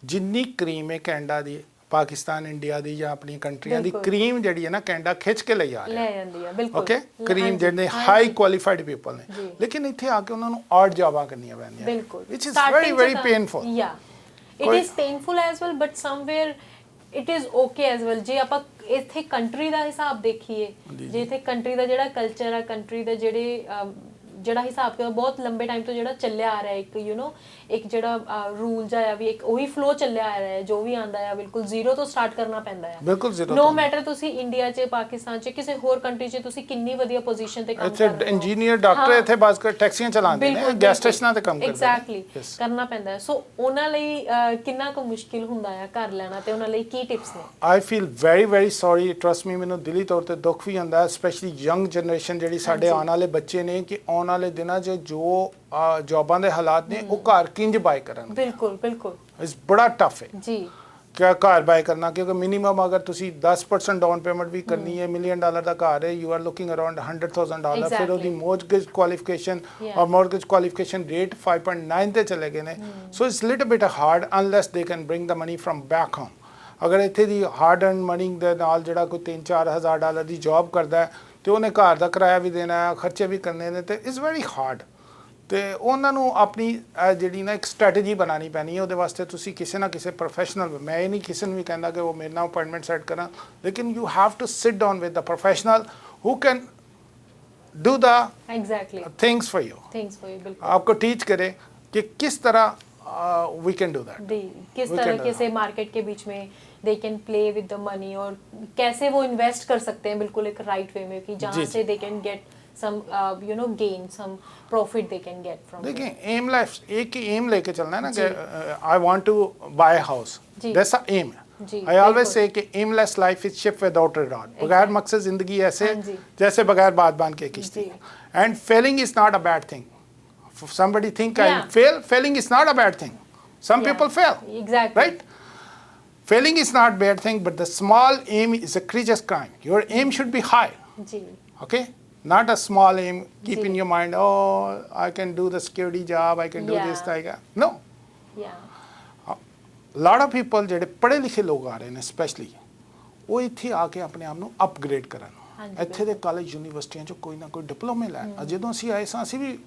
ਜਿੰਨੀ ਕਰੀਮ ਹੈ ਕੈਨੇਡਾ ਦੀ, ਪਾਕਿਸਤਾਨ, ਇੰਡੀਆ ਦੀ ਜਾਂ ਆਪਣੀ ਕੰਟਰੀਆਂ ਦੀ ਕਰੀਮ ਜਿਹੜੀ ਹੈ ਨਾ ਕੈਨੇਡਾ ਖਿੱਚ ਕੇ ਲਈ ਆ ਰਿਹਾ, ਲੈ ਜਾਂਦੀ ਹੈ ਬਿਲਕੁਲ। ਓਕੇ, ਕਰੀਮ ਜਿਹੜੇ ਹਾਈ ਕੁਆਲੀਫਾਈਡ ਪੀਪਲ ਨੇ, ਲੇਕਿਨ ਇੱਥੇ ਆ ਕੇ ਉਹਨਾਂ ਨੂੰ ਆਡ ਜੌਬਾਂ ਕਰਨੀਆਂ ਪੈਂਦੀਆਂ ਬਿਲਕੁਲ, ਵਿਚ ਇਜ਼ ਵੈਰੀ ਪੇਨਫੁਲ। ਯਾ it is painful as well but somewhere it is okay as well. ਜੇ ਆਪਾਂ ਇੱਥੇ ਕੰਟਰੀ ਦਾ ਹਿਸਾਬ ਦੇਖੀਏ, ਜੇ ਇੱਥੇ ਕੰਟਰੀ ਦਾ ਜਿਹੜਾ ਕਲਚਰ ਆ, ਕੰਟਰੀ ਦਾ ਜਿਹੜਾ ਹਿਸਾਬ ਕਿ ਬਹੁਤ ਲੰਬੇ ਟਾਈਮ ਤੋਂ ਜਿਹੜਾ ਚੱਲਿਆ ਆ ਰਿਹਾ ਇੱਕ ਇੱਕ ਜਿਹੜਾ ਰੂਲ ਜਿਹਾ ਵੀ ਇੱਕ ਉਹੀ ਫਲੋ ਚੱਲਿਆ ਆ ਰਿਹਾ, ਜੋ ਵੀ ਆਂਦਾ ਆ ਬਿਲਕੁਲ ਜ਼ੀਰੋ ਤੋਂ ਸਟਾਰਟ ਕਰਨਾ ਪੈਂਦਾ ਹੈ। ਬਿਲਕੁਲ ਜ਼ੀਰੋ, ਨੋ ਮੈਟਰ ਤੁਸੀਂ ਇੰਡੀਆ 'ਚ, ਪਾਕਿਸਤਾਨ 'ਚ, ਕਿਸੇ ਹੋਰ ਕੰਟਰੀ 'ਚ ਤੁਸੀਂ ਕਿੰਨੀ ਵਧੀਆ ਪੋਜੀਸ਼ਨ ਤੇ ਕੰਮ ਕਰ ਰਹੇ ਹੋ। ਇੰਜੀਨੀਅਰ, ਡਾਕਟਰ ਇੱਥੇ ਬਸ ਟੈਕਸੀਆਂ ਚਲਾਉਂਦੇ ਨੇ, ਗੈਸ ਸਟੇਸ਼ਨਾਂ ਤੇ ਕੰਮ ਕਰਦੇ ਨੇ। ਐਗਜ਼ੈਕਟਲੀ, ਕਰਨਾ ਪੈਂਦਾ ਹੈ। ਸੋ ਉਹਨਾਂ ਲਈ ਕਿੰਨਾ ਕੁ ਮੁਸ਼ਕਿਲ ਹੁੰਦਾ ਆ ਘਰ ਲੈਣਾ ਤੇ ਉਹਨਾਂ ਲਈ ਕੀ ਟਿਪਸ ਨੇ? I feel very sorry, trust me, ਮੈਨੂੰ ਦਿਲੀ ਤੌਰ ਤੇ ਦੁੱਖ ਵੀ ਹੁੰਦਾ, ਸਪੈਸ਼ਲੀ ਯੰਗ ਜਨਰੇਸ਼ਨ ਜਿਹੜੀ ਸਾਡੇ ਆਉਣ ਵਾਲੇ ਬੱਚੇ ਨੇ, ਕਿ ਆਉਣ ਵਾਲੇ ਦਿਨਾਂ 'ਚ ਜੋ ਜੌਬਾਂ ਦੇ ਹਾਲਾਤ ਨੇ ਉਹ ਘਰ ਕਿੰਜ ਬਾਏ ਕਰਨ। ਬਿਲਕੁਲ ਇਸ ਬੜਾ ਟਫ ਹੈ ਜੀ ਕਿ ਘਰ ਬਾਏ ਕਰਨਾ, ਕਿਉਂਕਿ ਮਿਨੀਮਮ ਅਗਰ ਤੁਸੀਂ 10% ਡਾਊਨ ਪੇਮੈਂਟ ਵੀ ਕਰਨੀ ਹੈ, $1 ਮਿਲੀਅਨ ਦਾ ਘਰ ਹੈ, ਯੂ ਆਰ ਲੁਕਿੰਗ ਅਰਾਊਂਡ $100,000। ਫਿਰ ਉਹਦੀ ਮੌਰਗੇਜ ਕੁਆਲੀਫਿਕੇਸ਼ਨ ਔਰ ਮੌਰਗੇਜ ਕੁਆਲੀਫਿਕੇਸ਼ਨ ਰੇਟ 5.9 ਤੇ ਚਲੇ ਗਏ ਨੇ। So it's little bit hard unless they can bring the money from back home. ਅਗਰ ਇੱਥੇ ਦੀ ਹਾਰਡ ਅਰਨ ਮਨੀ ਦੇ ਨਾਲ ਜਿਹੜਾ ਕੋਈ $3,000-4,000 ਦੀ ਜੌਬ ਕਰਦਾ ਹੈ ਤੇ ਉਹਨੇ ਘਰ ਦਾ ਕਿਰਾਇਆ ਵੀ ਦੇਣਾ ਹੈ, ਖਰਚੇ ਵੀ ਕਰਨੇ ਨੇ, ਤੇ ਇਟਸ ਵੈਰੀ ਹਾਰਡ। ਤੇ ਉਹਨਾਂ ਨੂੰ ਆਪਣੀ ਜਿਹੜੀ ਨਾ ਇੱਕ ਸਟ੍ਰੈਟਜੀ ਬਣਾਉਣੀ ਪੈਣੀ ਹੈ। ਉਹਦੇ ਵਾਸਤੇ ਤੁਸੀਂ ਕਿਸੇ ਨਾ ਕਿਸੇ ਪ੍ਰੋਫੈਸ਼ਨਲ, ਮੈਂ ਇਹ ਨਹੀਂ ਕਿਸੇ ਨੂੰ ਵੀ ਕਹਿੰਦਾ ਕਿ ਉਹ ਮੇਰੇ ਨਾਲ ਅਪਾਇੰਟਮੈਂਟ ਸੈੱਟ ਕਰਾਂ, ਲੇਕਿਨ you have to sit down with the professional who can do the things for you, आपको टीच करे कि किस तरह वी कैन डू दैट, किस तरह कैसे मार्केट के बीच में they can play with the money और कैसे वो इन्वेस्ट कर सकते हैं बिल्कुल एक राइट वे में, कि जहाँ से they can get some gain, some profit they can get from. देखिए एम लाइफ एक ही एम लेके चलना है ना कि I want to buy a house, that's the aim. I always say कि aimless life is ship without a rod. बगैर मकसद जिंदगी ऐसे जैसे बगैर बादबान के किश्ती। And failing is not a bad thing. Somebody think I fail, failing is not a bad thing. Some people fail. Exactly. Right? Failing is not a bad thing, but the small aim is a creature's crime. Your aim should be high. Okay? Not a small aim, keep in your mind, oh, I can do the security job, I can do this, like that. No. lot of people ਜਿਹੜੇ ਪੜ੍ਹੇ ਲਿਖੇ ਲੋਕ ਆ ਰਹੇ ਨੇ specially, ਉਹ ਇੱਥੇ ਆ ਕੇ ਆਪਣੇ ਆਪ ਨੂੰ ਅਪਗ੍ਰੇਡ ਕਰਨ। ਇੱਥੇ ਦੇ ਕਾਲਜ ਯੂਨੀਵਰਸਿਟੀਆਂ 'ਚ ਕੋਈ ਨਾ ਕੋਈ ਡਿਪਲੋਮੇ ਲੈਣ। ਜਦੋਂ ਅਸੀਂ ਆਏ ਸਾਂ ਅਸੀਂ ਵੀ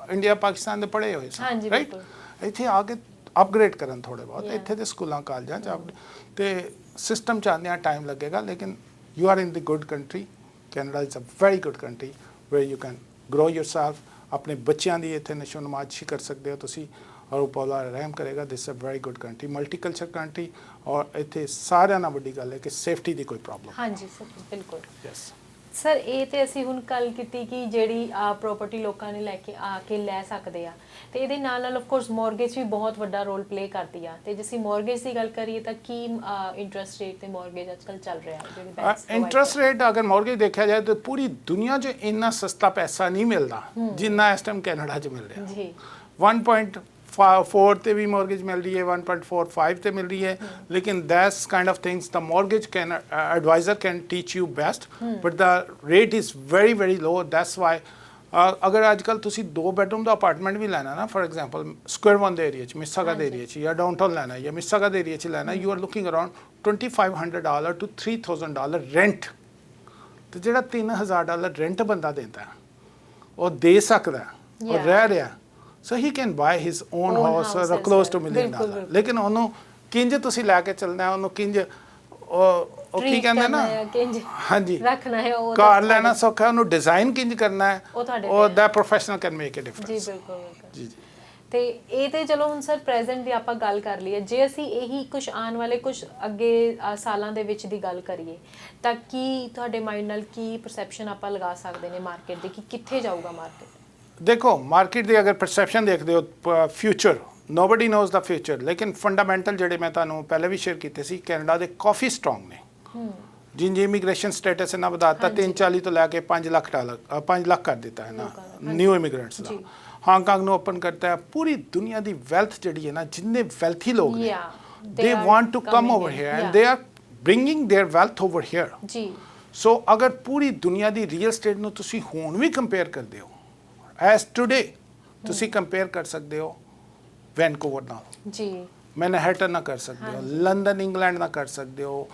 ਇੰਡੀਆ ਪਾਕਿਸਤਾਨ ਦੇ ਪੜ੍ਹੇ ਹੋਏ ਸਾਂ, ਰਾਈਟ? ਇੱਥੇ ਆ ਕੇ ਅਪਗ੍ਰੇਡ ਕਰਨ ਥੋੜ੍ਹੇ ਬਹੁਤ ਇੱਥੇ ਦੇ ਸਕੂਲਾਂ ਕਾਲਜਾਂ 'ਚ। ਅਤੇ ਸਿਸਟਮ 'ਚ ਆਉਂਦਿਆਂ ਟਾਈਮ ਲੱਗੇਗਾ, ਲੇਕਿਨ you are in the good country. Canada is a very good country where you can grow yourself. ਆਪਣੇ ਬੱਚਿਆਂ ਦੀ ਇੱਥੇ ਨਸ਼ੋ ਨਮਾਜ਼ ਕਰ ਸਕਦੇ ਹੋ ਤੁਸੀਂ, ਔਰ ਉਹ ਪੌਲਾ ਰਹਿਮ ਕਰੇਗਾ। This a very good country, multiculture country, ਔਰ ਇੱਥੇ ਸਾਰਿਆਂ ਨਾਲ ਵੱਡੀ ਗੱਲ ਹੈ ਕਿ ਸੇਫਟੀ ਦੀ ਕੋਈ ਪ੍ਰੋਬਲਮ। ਹਾਂਜੀ ਸਰ, ਬਿਲਕੁਲ। ਯੈਸ ਸਰ ਇਹ ਤੇ ਅਸੀਂ ਹੁਣ ਗੱਲ ਕੀਤੀ ਕਿ ਜਿਹੜੀ ਪ੍ਰਾਪਰਟੀ ਲੋਕਾਂ ਨੇ ਲੈ ਕੇ ਆ ਕੇ ਲੈ ਸਕਦੇ ਆ, ਤੇ ਇਹਦੇ ਨਾਲ ਨਾਲ ਆਫ ਕੋਰਸ ਮੌਰਗੇਜ ਵੀ ਬਹੁਤ ਵੱਡਾ ਰੋਲ ਪਲੇ ਕਰਦੀ ਆ। ਤੇ ਜੇ ਅਸੀਂ ਮੌਰਗੇਜ ਦੀ ਗੱਲ ਕਰੀਏ ਤਾਂ ਕੀ ਇੰਟਰਸਟ ਰੇਟ ਤੇ ਮੌਰਗੇਜ ਅੱਜਕੱਲ ਚੱਲ ਰਿਹਾ ਜਿਹੜੇ ਬੈਂਕਸ ਇੰਟਰਸਟ ਰੇਟ ਅਗਰ ਮੌਰਗੇਜ ਦੇਖਿਆ ਜਾਏ ਤਾਂ ਪੂਰੀ ਦੁਨੀਆ 'ਚ ਇੰਨਾ ਸਸਤਾ ਪੈਸਾ ਨਹੀਂ ਮਿਲਦਾ ਜਿੰਨਾ ਇਸ ਟਾਈਮ ਕੈਨੇਡਾ 'ਚ ਮਿਲ ਰਿਹਾ। ਜੀ 1.4 ਤੇ ਵੀ ਮੌਰਗੇਜ ਮਿਲ ਰਹੀ ਹੈ, 1.45 ਤੇ ਮਿਲ ਰਹੀ ਹੈ, ਲੇਕਿਨ that's kind of things the mortgage can adviser can teach you best, but the rate is very very low. That's why ਅਗਰ ਅੱਜ ਕੱਲ੍ਹ ਤੁਸੀਂ 2 ਬੈਡਰੂਮ ਦਾ ਅਪਾਰਟਮੈਂਟ ਵੀ ਲੈਣਾ ਨਾ, ਫॉर ਐਗਜ਼ਾਮਪਲ ਸਕੁਆਇਰ 1 ਦੇ ਏਰੀਆ 'ਚ, ਮਿਸਾਗਾ ਦੇ ਏਰੀਆ 'ਚ, ਜਾਂ ਡਾਊਨਟਾਊਨ ਲੈਣਾ ਜਾਂ ਮਿਸਾਗਾ ਦੇ ਏਰੀਆ 'ਚ ਲੈਣਾ, you are looking around $2,500 to $3,000 rent. ਤੇ ਜਿਹੜਾ $3,000 ਰੈਂਟ ਬੰਦਾ ਦਿੰਦਾ ਉਹ ਦੇ ਸਕਦਾ ਔਰ ਰਹਿ ਰਿਹਾ, so he can buy his own house or close to $1 million। ਲੇਕਿਨ ਉਹਨੂੰ ਕਿੰਜ ਤੁਸੀਂ ਲੈ ਕੇ ਚੱਲਣਾ, ਉਹਨੂੰ ਕਿੰਜ ਉਹ ਕੀ ਕਹਿੰਦੇ ਨਾ, ਹਾਂਜੀ, ਰੱਖਣਾ ਹੈ, ਉਹ ਕਾਰ ਲੈਣਾ ਸੌਖਾ, ਉਹਨੂੰ ਡਿਜ਼ਾਈਨ ਕਿੰਜ ਕਰਨਾ ਹੈ, ਉਹ ਦਾ ਪ੍ਰੋਫੈਸ਼ਨਲ ਕੈਨ ਮੇਕ ਅ ਜੀ ਡਿਫਰੈਂਸ। ਬਿਲਕੁਲ ਜੀ ਜੀ। ਤੇ ਇਹ ਤੇ ਚਲੋ ਹੁਣ ਸਰ ਪ੍ਰੈਜ਼ੈਂਟ ਦੀ ਆਪਾਂ ਗੱਲ ਕਰ ਲਈਏ, ਜੇ ਅਸੀਂ ਇਹੀ ਕੁਝ ਆਉਣ ਵਾਲੇ ਕੁਝ ਅੱਗੇ ਸਾਲਾਂ ਦੇ ਵਿੱਚ ਦੀ ਗੱਲ ਕਰੀਏ ਤਾਂ ਕੀ ਤੁਹਾਡੇ ਮਾਈਂਡ ਨਾਲ ਕੀ ਪਰਸੈਪਸ਼ਨ ਆਪਾਂ ਲਗਾ ਸਕਦੇ ਨੇ ਮਾਰਕੀਟ ਦੀ, ਕਿ ਕਿੱਥੇ ਜਾਊਗਾ ਮਾਰਕੀਟ? ਦੇਖੋ ਮਾਰਕੀਟ ਦੀ ਅਗਰ ਪਰਸੈਪਸ਼ਨ ਦੇਖਦੇ ਹੋ, ਫਿਊਚਰ ਨੋਬਡੀ ਨੋਜ਼ ਦਾ ਫਿਊਚਰ, ਲੇਕਿਨ ਫੰਡਾਮੈਂਟਲ ਜਿਹੜੇ ਮੈਂ ਤੁਹਾਨੂੰ ਪਹਿਲੇ ਵੀ ਸ਼ੇਅਰ ਕੀਤੇ ਸੀ, ਕੈਨੇਡਾ ਦੇ ਕਾਫੀ ਸਟਰੋਂਗ ਨੇ। ਜਿੰਜ ਇਮੀਗ੍ਰੇਸ਼ਨ ਸਟੇਟਸ ਇਹਨਾਂ ਵਧਾਤਾ 340 ਤੋਂ ਲੈ ਕੇ $5 ਲੱਖ ਕਰ ਦਿੱਤਾ ਹੈ ਨਾ ਨਿਊ ਇਮੀਗ੍ਰੈਂਟਸ ਦਾ। ਹਾਂਗਕਾਂਗ ਨੂੰ ਓਪਨ ਕਰਤਾ ਹੈ। ਪੂਰੀ ਦੁਨੀਆ ਦੀ ਵੈਲਥ ਜਿਹੜੀ ਹੈ ਨਾ, ਜਿੰਨੇ ਵੈਲਥੀ ਲੋਕ ਨੇ, they want to come over here and they are bringing their wealth over here. ਜੀ ਸੋ ਅਗਰ ਪੂਰੀ ਦੁਨੀਆ ਦੀ ਰੀਅਲ ਸਟੇਟ ਨੂੰ ਤੁਸੀਂ ਹੁਣ ਵੀ ਕੰਪੇਅਰ ਕਰਦੇ ਹੋ, ਐਸ ਟੂਡੇ ਤੁਸੀਂ ਕੰਪੇਅਰ ਕਰ ਸਕਦੇ ਹੋ ਵੈਨਕੂਵਰ ਨਾਲ, ਜੀ ਮੈਨਹੈਟਨ ਨਾਲ ਕਰ ਸਕਦੇ ਹੋ, ਲੰਡਨ ਇੰਗਲੈਂਡ ਨਾਲ ਕਰ ਸਕਦੇ ਹੋ,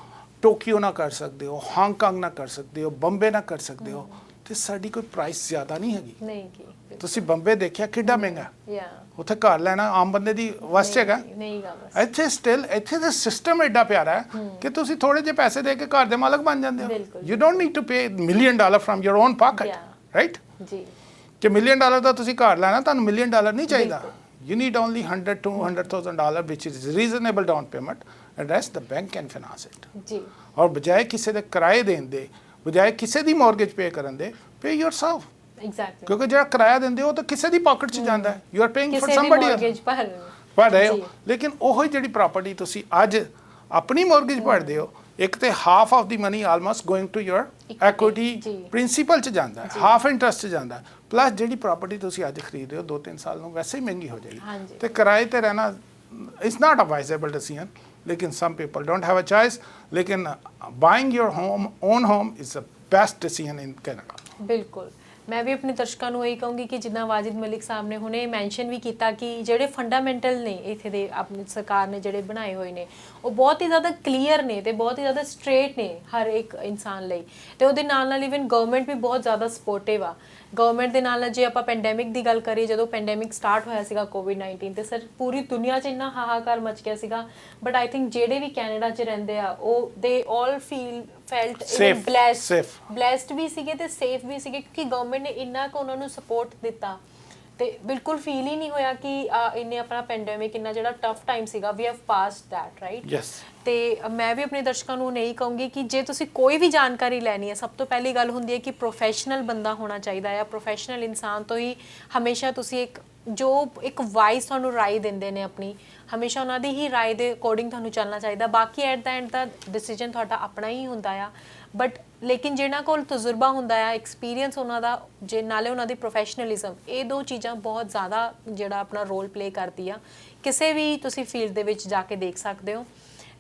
ਟੋਕੀਓ ਨਾਲ ਕਰ ਸਕਦੇ ਹੋ, ਹਾਂਗਕਾਂਗ ਨਾਲ ਕਰ ਸਕਦੇ ਹੋ, ਬੰਬੇ ਨਾਲ ਕਰ ਸਕਦੇ ਹੋ। ਤੇ ਸਾਡੀ ਕੋਈ ਪ੍ਰਾਈਸ ਜ਼ਿਆਦਾ ਨਹੀਂ ਹੈਗੀ। ਨਹੀਂ ਕੀ ਤੁਸੀਂ ਬੰਬੇ ਦੇਖਿਆ ਕਿੱਡਾ ਮਹਿੰਗਾ, ਯਾ ਉੱਥੇ ਘਰ ਲੈਣਾ ਆਮ ਬੰਦੇ ਦੀ ਵਸ 'ਚ ਹੈਗਾ। ਨਹੀਂ ਗਾ ਬਸ ਇੱਥੇ ਸਟਿਲ ਇੱਥੇ ਦਾ ਸਿਸਟਮ ਐਡਾ ਪਿਆਰਾ ਹੈ ਕਿ ਤੁਸੀਂ ਥੋੜੇ ਜਿਹੇ ਪੈਸੇ ਦੇ ਕੇ ਘਰ ਦੇ ਮਾਲਕ ਬਣ ਜਾਂਦੇ ਹੋ। You don't need to pay $1 million from your own pocket, right? ਜੀ ਕਿ $1 million ਦਾ ਤੁਸੀਂ ਘਰ ਲੈਣਾ, ਤੁਹਾਨੂੰ $1 million ਨਹੀਂ ਚਾਹੀਦਾ। You need only $100,000-200,000 which is reasonable down payment, and rest the bank can finance it। ਜੀ ਔਰ ਬਜਾਏ ਕਿਸੇ ਦੇ ਕਿਰਾਏ ਦੇਣ ਦੇ, ਬਜਾਏ ਕਿਸੇ ਦੀ ਮੌਰਗੇਜ ਪੇ ਕਰਨ ਦੇ, pay yourself। ਐਗਜ਼ੈਕਟਲੀ, ਕਿਉਂਕਿ ਜਿਹੜਾ ਕਿਰਾਇਆ ਦਿੰਦੇ ਹੋ ਤਾਂ ਕਿਸੇ ਦੀ ਪਾਕਟ 'ਚ ਜਾਂਦਾ ਹੈ। ਯੂ ਆਰ ਪੇਇੰਗ ਫॉर ਕਿਸੇ ਦੀ somebody ਮੌਰਗੇਜ ਭਰ ਰਹੇ ਹੋ। ਲੇਕਿਨ ਉਹੀ ਜਿਹੜੀ ਪ੍ਰਾਪਰਟੀ ਤੁਸੀਂ ਅੱਜ ਆਪਣੀ ਮੌਰਗੇਜ ਭਰਦੇ ਹੋ, ਇੱਕ ਤੇ half of the money almost going to your equity principal 'ਚ ਜਾਂਦਾ ਹੈ, ਹਾਫ ਇੰਟਰਸਟ 'ਚ ਜਾਂਦਾ ਹੈ, ਪਲੱਸ ਜਿਹੜੀ ਪ੍ਰਾਪਰਟੀ ਤੁਸੀਂ ਅੱਜ ਖਰੀਦ ਰਹੇ ਹੋ 2-3 ਸਾਲ ਨੂੰ ਵੈਸੇ ਹੀ ਮਹਿੰਗੀ ਹੋ ਜਾਏਗੀ। ਤੇ ਕਿਰਾਏ ਤੇ ਰਹਿਣਾ it's not a advisable decision, ਲੇਕਿਨ some people don't have a choice. ਲੇਕਿਨ buying your own home is the best decision in Canada. ਬਿਲਕੁਲ, ਮੈਂ ਵੀ ਆਪਣੇ ਦਰਸ਼ਕਾਂ ਨੂੰ ਇਹੀ ਕਹੂੰਗੀ ਕਿ ਜਿੱਦਾਂ ਵਾਜਿਦ ਮਲਿਕ ਸਾਹਿਬ ਨੇ ਹੁਣੇ ਮੈਂਸ਼ਨ ਵੀ ਕੀਤਾ ਕਿ ਜਿਹੜੇ ਫੰਡਾਮੈਂਟਲ ਨੇ ਇੱਥੇ ਦੇ ਆਪਣੀ ਸਰਕਾਰ ਨੇ ਜਿਹੜੇ ਬਣਾਏ ਹੋਏ ਨੇ, ਉਹ ਬਹੁਤ ਹੀ ਜ਼ਿਆਦਾ ਕਲੀਅਰ ਨੇ ਤੇ ਬਹੁਤ ਹੀ ਜ਼ਿਆਦਾ ਸਟ੍ਰੇਟ ਨੇ ਹਰ ਇੱਕ ਇਨਸਾਨ ਲਈ। ਤੇ ਉਹਦੇ ਨਾਲ ਨਾਲ ਇਵਨ ਗਵਰਨਮੈਂਟ ਵੀ ਬਹੁਤ ਜ਼ਿਆਦਾ ਸਪੋਰਟਿਵ ਆ। ਗਵਰਨਮੈਂਟ ਦੇ ਨਾਲ ਜੇ ਆਪਾਂ ਪੈਂਡੈਮਿਕ ਦੀ ਗੱਲ ਕਰੀਏ, ਜਦੋਂ ਪੈਂਡੈਮਿਕ ਸਟਾਰਟ ਹੋਇਆ ਸੀਗਾ COVID-19 ਤੇ ਸਰ ਪੂਰੀ ਦੁਨੀਆ 'ਚ ਇੰਨਾ ਹਾਹਾਕਾਰ ਮਚ ਗਿਆ ਸੀਗਾ, ਬਟ ਆਈ ਥਿੰਕ ਜਿਹੜੇ ਵੀ ਕੈਨੇਡਾ 'ਚ ਰਹਿੰਦੇ ਆ ਉਹ ਦੇ ਆਲ ਫੈਲਟ ਬਲੈਸਡ ਵੀ ਸੀਗੇ ਤੇ ਸੇਫ ਵੀ ਸੀਗੇ, ਕਿਉਂਕਿ ਗਵਰਨਮੈਂਟ ਨੇ ਇੰਨਾ ਕੁ ਉਹਨਾਂ ਨੂੰ ਸਪੋਰਟ ਦਿੱਤਾ ਤੇ ਬਿਲਕੁਲ ਫੀਲ ਹੀ ਨਹੀਂ ਹੋਇਆ ਕਿ ਇੰਨੇ ਆਪਣਾ ਪੈਂਡੈਮਿਕ ਇੰਨਾ ਜਿਹੜਾ ਟਫ ਟਾਈਮ ਸੀਗਾ, we have passed that, right? Yes. ਤੇ ਮੈਂ ਵੀ ਆਪਣੇ ਦਰਸ਼ਕਾਂ ਨੂੰ ਨਹੀਂ ਕਹੂੰਗੀ ਕਿ ਜੇ ਤੁਸੀਂ ਕੋਈ ਵੀ ਜਾਣਕਾਰੀ ਲੈਣੀ ਹੈ, ਸਭ ਤੋਂ ਪਹਿਲੀ ਗੱਲ ਹੁੰਦੀ ਹੈ ਕਿ ਪ੍ਰੋਫੈਸ਼ਨਲ ਬੰਦਾ ਹੋਣਾ ਚਾਹੀਦਾ ਹੈ। ਪ੍ਰੋਫੈਸ਼ਨਲ ਇਨਸਾਨ ਤੋਂ ਹੀ ਹਮੇਸ਼ਾ ਤੁਸੀਂ ਇੱਕ ਵਾਈਸ ਤੁਹਾਨੂੰ ਰਾਏ ਦਿੰਦੇ ਨੇ ਆਪਣੀ, ਹਮੇਸ਼ਾ ਉਹਨਾਂ ਦੀ ਹੀ ਰਾਏ ਦੇ ਅਕੋਰਡਿੰਗ ਤੁਹਾਨੂੰ ਚੱਲਣਾ ਚਾਹੀਦਾ। ਬਾਕੀ at the and the decision ਤੁਹਾਡਾ ਆਪਣਾ ਹੀ ਹੁੰਦਾ ਆ, ਬਟ ਲੇਕਿਨ ਜਿਹਨਾਂ ਕੋਲ ਤਜਰਬਾ ਹੁੰਦਾ ਆ, ਐਕਸਪੀਰੀਅੰਸ ਉਹਨਾਂ ਦਾ, ਜੇ ਨਾਲੇ ਉਹਨਾਂ ਦੀ ਪ੍ਰੋਫੈਸ਼ਨਲਿਜ਼ਮ, ਇਹ ਦੋ ਚੀਜ਼ਾਂ ਬਹੁਤ ਜ਼ਿਆਦਾ ਜਿਹੜਾ ਆਪਣਾ ਰੋਲ ਪਲੇ ਕਰਦੀ ਆ। ਕਿਸੇ ਵੀ ਤੁਸੀਂ ਫੀਲਡ ਦੇ ਵਿੱਚ ਜਾ ਕੇ ਦੇਖ ਸਕਦੇ ਹੋ।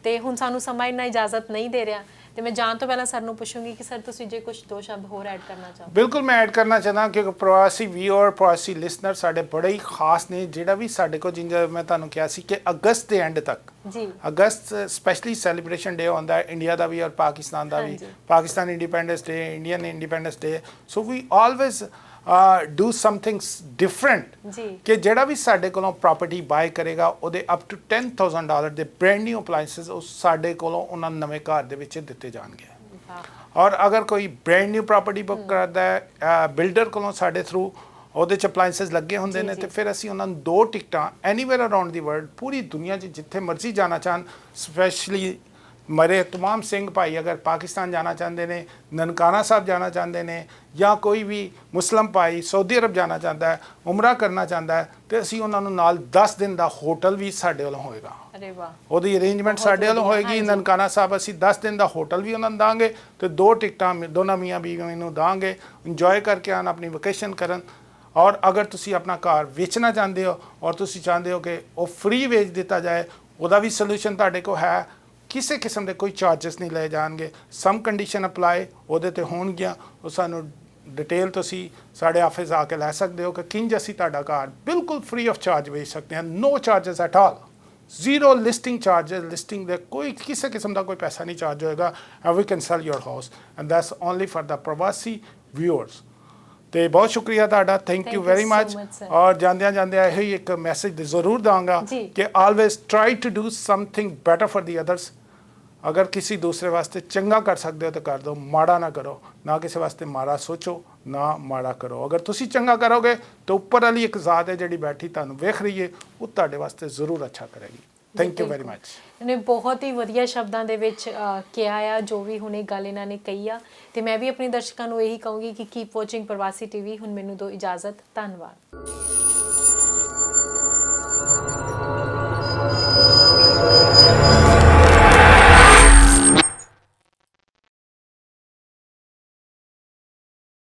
ਤੇ ਹੁਣ ਸਾਨੂੰ ਸਮਾਂ ਇੰਨਾ ਇਜਾਜ਼ਤ ਨਹੀਂ ਦੇ ਰਿਹਾ, ਤੇ ਮੈਂ ਜਾਣ ਤੋਂ ਪਹਿਲਾਂ ਸਰ ਨੂੰ ਪੁੱਛੂੰਗੀ ਕਿ ਸਰ ਤੁਸੀਂ ਜੇ ਕੁਝ 2 ਸ਼ਬਦ ਹੋਰ ਐਡ ਕਰਨਾ ਚਾਹੋ। ਬਿਲਕੁਲ ਮੈਂ ਐਡ ਕਰਨਾ ਚਾਹੁੰਦਾ ਕਿ ਪ੍ਰਵਾਸੀ ਵੀਅਰ, ਪ੍ਰਵਾਸੀ ਲਿਸਨਰ ਸਾਡੇ ਬੜੇ ਹੀ ਖਾਸ ਨੇ। ਜਿਹੜਾ ਵੀ ਸਾਡੇ ਕੋਲ, ਜਿੰਨਾ ਮੈਂ ਤੁਹਾਨੂੰ ਕਿਹਾ ਸੀ ਕਿ ਅਗਸਤ ਦੇ ਐਂਡ ਤੱਕ, ਜੀ ਅਗਸਤ ਸਪੈਸ਼ਲੀ ਸੈਲੀਬ੍ਰੇਸ਼ਨ ਡੇ ਹੁੰਦਾ ਹੈ ਇੰਡੀਆ ਦਾ ਵੀ ਔਰ ਪਾਕਿਸਤਾਨ ਦਾ ਵੀ। Pakistan independence day, Indian independence day, so we always do something different. ਕਿ ਜਿਹੜਾ ਵੀ ਸਾਡੇ ਕੋਲੋਂ ਪ੍ਰਾਪਰਟੀ ਬਾਏ ਕਰੇਗਾ ਉਹਦੇ ਅਪ ਟੂ $10,000 ਦੇ ਬ੍ਰੈਂਡ ਨਿਊ ਅਪਲਾਈਐਂਸਸ ਉਹ ਸਾਡੇ ਕੋਲੋਂ ਉਹਨਾਂ ਨਵੇਂ ਘਰ ਦੇ ਵਿੱਚ ਦਿੱਤੇ ਜਾਣਗੇ। ਔਰ ਅਗਰ ਕੋਈ ਬ੍ਰੈਂਡ ਨਿਊ ਪ੍ਰਾਪਰਟੀ ਬੁੱਕ ਕਰਦਾ ਹੈ ਬਿਲਡਰ ਕੋਲੋਂ ਸਾਡੇ ਥਰੂ, ਉਹਦੇ 'ਚ ਅਪਲਾਈਐਂਸਸ ਲੱਗੇ ਹੁੰਦੇ ਨੇ, ਤੇ ਫਿਰ ਅਸੀਂ ਉਹਨਾਂ ਨੂੰ 2 ਟਿਕਟਾਂ ਐਨੀਵੇਅਰ ਅਰਾਊਂਡ ਦੀ ਵਰਲਡ, ਪੂਰੀ ਦੁਨੀਆ 'ਚ ਜਿੱਥੇ ਮਰਜ਼ੀ ਜਾਣਾ ਚਾਹਣ, ਸਪੈਸ਼ਲੀ ਮੇਰੇ तमाम ਸਿੰਘ ਭਾਈ ਅਗਰ ਪਾਕਿਸਤਾਨ ਜਾਣਾ ਚਾਹੁੰਦੇ ਨੇ, ਨਨਕਾਣਾ ਸਾਹਿਬ ਜਾਣਾ ਚਾਹੁੰਦੇ ਨੇ, ਜਾਂ ਕੋਈ ਵੀ ਮੁਸਲਮ ਭਾਈ ਸਾਊਦੀ ਅਰਬ ਜਾਣਾ ਚਾਹੁੰਦਾ ਹੈ, ਉਮਰਾ ਕਰਨਾ ਚਾਹੁੰਦਾ ਹੈ, ਤੇ ਅਸੀਂ ਉਹਨਾਂ ਨੂੰ ਨਾਲ 10 ਦਿਨ ਦਾ ਹੋਟਲ ਵੀ ਸਾਡੇ ਵੱਲੋਂ ਹੋਏਗਾ। ਅਰੇ ਵਾਹ, ਉਹਦੀ ਅਰੇਂਜਮੈਂਟ ਸਾਡੇ ਵੱਲੋਂ ਹੋਏਗੀ। ਨਨਕਾਣਾ ਸਾਹਿਬ ਅਸੀਂ 10 ਦਿਨ ਦਾ ਹੋਟਲ ਵੀ ਉਹਨਾਂ ਨੂੰ ਦਾਂਗੇ ਤੇ 2 ਟਿਕਟਾਂ ਦੋਨਾਂ ਮੀਆਂ ਬੀਵੀ ਨੂੰ ਦਾਂਗੇ, ਇੰਜੋਏ ਕਰਕੇ ਆਉਣ, ਆਪਣੀ ਵਕੇਸ਼ਨ ਕਰਨ। ਔਰ ਅਗਰ ਤੁਸੀਂ ਆਪਣਾ ਘਰ ਵੇਚਣਾ ਚਾਹੁੰਦੇ ਹੋ ਔਰ ਤੁਸੀਂ ਚਾਹੁੰਦੇ ਹੋ ਕਿ ਉਹ ਫ੍ਰੀ ਵੇਚ ਦਿੱਤਾ ਜਾਏ, ਉਹਦਾ ਵੀ ਸੋਲੂਸ਼ਨ ਤੁਹਾਡੇ ਕੋਲ ਹੈ। ਕਿਸੇ ਕਿਸਮ ਦੇ ਕੋਈ ਚਾਰजेस ਨਹੀਂ ਲਏ ਜਾਣਗੇ। ਸਮ ਕੰਡੀਸ਼ਨ ਅਪਲਾਈ ਉਹਦੇ ਤੇ ਹੋਣਗੀਆਂ। ਉਹ ਸਾਨੂੰ ਡਿਟੇਲ ਤੁਸੀਂ ਸਾਡੇ ਆਫਿਸ ਆ ਕੇ ਲੈ ਸਕਦੇ ਹੋ ਕਿ ਕਿੰਜ ਅਸੀਂ ਤੁਹਾਡਾ ਘਰ ਬਿਲਕੁਲ ਫ੍ਰੀ ਆਫ ਚਾਰਜ ਵੇਚ ਸਕਦੇ ਹਾਂ। No charges at all, zero listing charges. Listing ਦੇ ਕੋਈ ਕਿਸੇ ਕਿਸਮ ਦਾ ਕੋਈ ਪੈਸਾ ਨਹੀਂ ਚਾਰਜ ਹੋਏਗਾ। And we can sell your house and that's only for the ਪ੍ਰਵਾਸੀ ਵਿਊਅਰਸ। ਤੇ ਬਹੁਤ ਸ਼ੁਕਰੀਆ ਤੁਹਾਡਾ, ਥੈਂਕ ਯੂ ਵੈਰੀ ਮਚ। ਔਰ ਜਾਂਦਿਆਂ ਜਾਂਦਿਆਂ ਇਹੀ ਇੱਕ ਮੈਸੇਜ ਜ਼ਰੂਰ ਦਾਂਗਾ ਕਿ always try to do something better for the others. ਅਗਰ ਕਿਸੇ ਦੂਸਰੇ ਵਾਸਤੇ ਚੰਗਾ ਕਰ ਸਕਦੇ ਹੋ ਤਾਂ ਕਰ ਦਿਓ, ਮਾੜਾ ਨਾ ਕਰੋ। ਨਾ ਕਿਸੇ ਵਾਸਤੇ ਮਾੜਾ ਸੋਚੋ, ਨਾ ਮਾੜਾ ਕਰੋ। ਅਗਰ ਤੁਸੀਂ ਚੰਗਾ ਕਰੋਗੇ ਤਾਂ ਉੱਪਰ ਵਾਲੀ ਇੱਕ ਜ਼ਾਤ ਹੈ ਜਿਹੜੀ ਬੈਠੀ ਤੁਹਾਨੂੰ ਵੇਖ ਰਹੀ ਹੈ, ਉਹ ਤੁਹਾਡੇ ਵਾਸਤੇ ਜ਼ਰੂਰ ਅੱਛਾ ਕਰੇਗੀ। Thank you very much. ਇਹਨੇ ਬਹੁਤ ਹੀ ਵਧੀਆ ਸ਼ਬਦਾਂ ਦੇ ਵਿੱਚ ਕਿਹਾ ਆ ਜੋ ਵੀ ਹੁਣੇ ਗੱਲ ਇਹਨਾਂ ਨੇ ਕਹੀ ਆ। ਤੇ ਮੈਂ ਵੀ ਆਪਣੇ ਦਰਸ਼ਕਾਂ ਨੂੰ ਇਹੀ ਕਹੂੰਗੀ ਕਿ ਕੀਪ ਵਾਚਿੰਗ ਪ੍ਰਵਾਸੀ ਟੀਵੀ। ਹੁਣ ਮੈਨੂੰ ਦਿਓ ਇਜਾਜ਼ਤ, ਧੰਨਵਾਦ।